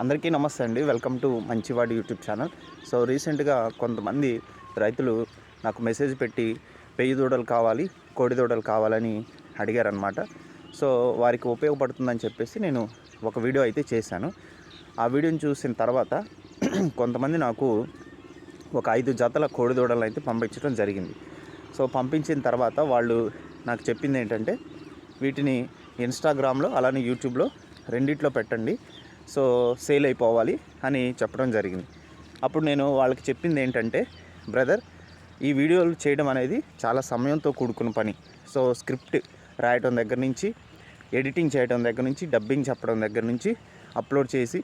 అందరికీ నమస్తే అండి. వెల్కమ్ టు మంచివాడి యూట్యూబ్ ఛానల్. సో రీసెంట్గా కొంతమంది రైతులు నాకు మెసేజ్ పెట్టి పెయ్యి దూడలు కావాలి, కోడి దూడలు కావాలని అడిగారనమాట. సో వారికి ఉపయోగపడుతుందని చెప్పేసి నేను ఒక వీడియో అయితే చేశాను. ఆ వీడియోని చూసిన తర్వాత కొంతమంది నాకు ఒక 5 జతల కోడి దూడలను అయితే పంపించడం జరిగింది. సో పంపించిన తర్వాత వాళ్ళు నాకు చెప్పింది ఏంటంటే, వీటిని ఇన్స్టాగ్రామ్లో అలానే యూట్యూబ్లో రెండిట్లో పెట్టండి, సో సేల్ అయిపోవాలి అని చెప్పడం జరిగింది. అప్పుడు నేను వాళ్ళకి చెప్పింది ఏంటంటే, బ్రదర్, ఈ వీడియోలు చేయడం అనేది చాలా సమయంతో కూడుకున్న పని. సో స్క్రిప్ట్ రాయటం దగ్గర నుంచి, ఎడిటింగ్ చేయడం దగ్గర నుంచి, డబ్బింగ్ చెప్పడం దగ్గర నుంచి, అప్లోడ్ చేసి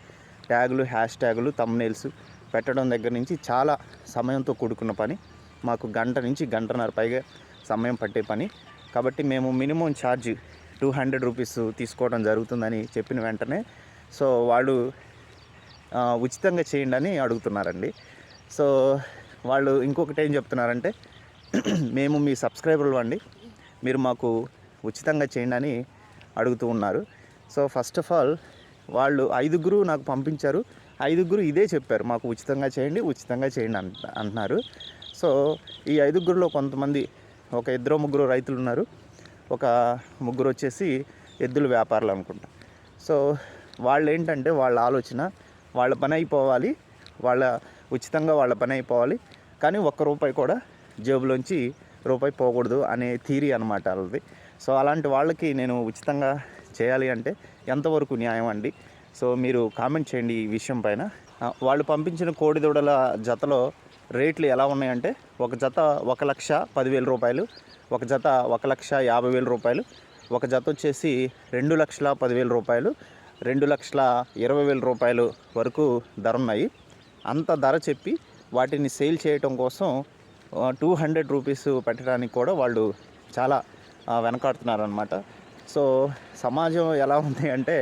ట్యాగులు, హ్యాష్ ట్యాగులు, థంబ్నెయిల్స్ పెట్టడం దగ్గర నుంచి చాలా సమయంతో కూడుకున్న పని. మాకు గంట నుంచి గంటన్నర పైగా సమయం పట్టే పని. కాబట్టి మేము మినిమం ఛార్జ్ 200 రూపీస్ తీసుకోవడం జరుగుతుందని చెప్పిన వెంటనే సో వాళ్ళు ఉచితంగా చేయండి అని అడుగుతున్నారండి. సో వాళ్ళు ఇంకొకటి ఏం చెప్తున్నారంటే, మేము మీ సబ్స్క్రైబర్లు అండి, మీరు మాకు ఉచితంగా చేయండి అని అడుగుతూ ఉన్నారు. సో ఫస్ట్ ఆఫ్ ఆల్ వాళ్ళు 5గురు నాకు పంపించారు. 5గురు ఇదే చెప్పారు, మాకు ఉచితంగా చేయండి, ఉచితంగా చేయండి అంటున్నారు. సో ఈ 5గురులో కొంతమంది ఒక 2-3 రైతులు ఉన్నారు, ఒక 3 వచ్చేసి ఎద్దుల వ్యాపారులు అనుకుంటా. సో వాళ్ళు ఏంటంటే, వాళ్ళ ఆలోచన వాళ్ళ పని అయిపోవాలి, ఉచితంగా వాళ్ళ పని అయిపోవాలి, కానీ ₹1 కూడా జేబులోంచి రూపాయి పోకూడదు అనే థీరీ అనమాట వాళ్ళది. సో అలాంటి వాళ్ళకి నేను ఉచితంగా చేయాలి అంటే ఎంతవరకు న్యాయం అండి? సో మీరు కామెంట్ చేయండి ఈ విషయం పైన. వాళ్ళు పంపించిన కోడి దూడల జతలో రేట్లు ఎలా ఉన్నాయంటే, ఒక జత ₹1,10,000, ఒక జత ₹1,50,000, ఒక జత వచ్చేసి ₹2,10,000, ₹2,20,000 వరకు ధర ఉన్నాయి. అంత ధర చెప్పి వాటిని సేల్ చేయటం కోసం 200 రూపీస్ పెట్టడానికి కూడా వాళ్ళు చాలా వెనకాడుతున్నారనమాట. సో సమాజం ఎలా ఉంది అంటే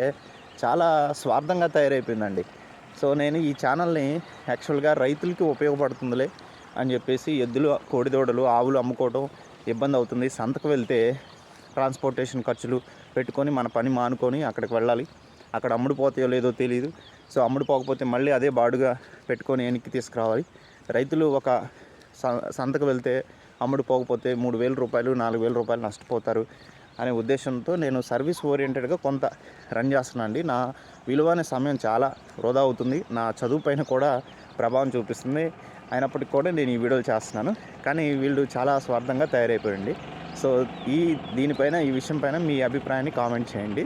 చాలా స్వార్థంగా తయారైపోయిందండి. సో నేను ఈ ఛానల్ని యాక్చువల్గా రైతులకి ఉపయోగపడుతుందిలే అని చెప్పేసి, ఎద్దులు, కోడిదూడలు, ఆవులు అమ్ముకోవడం ఇబ్బంది అవుతుంది, సంతకు వెళ్తే ట్రాన్స్పోర్టేషన్ ఖర్చులు పెట్టుకొని మన పని మానుకొని అక్కడికి వెళ్ళాలి, అక్కడ అమ్ముడుపోతాయో లేదో తెలియదు. సో అమ్ముడుపోకపోతే మళ్ళీ అదే బాడుగా పెట్టుకొని వెనక్కి తీసుకురావాలి. రైతులు ఒక సంతకు వెళ్తే అమ్ముడుపోకపోతే ₹3,000, ₹4,000 నష్టపోతారు అనే ఉద్దేశంతో నేను సర్వీస్ ఓరియంటెడ్గా కొంత రన్ చేస్తున్నాను అండి. నా విలువైన సమయం చాలా వృధా అవుతుంది, నా చదువు పైన కూడా ప్రభావం చూపిస్తుంది. అయినప్పటికీ కూడా నేను ఈ వీడియోలు చేస్తున్నాను, కానీ వీళ్ళు చాలా స్వార్థంగా తయారైపోయింది. సో దీనిపైన, ఈ విషయం పైన మీ అభిప్రాయాన్ని కామెంట్ చేయండి.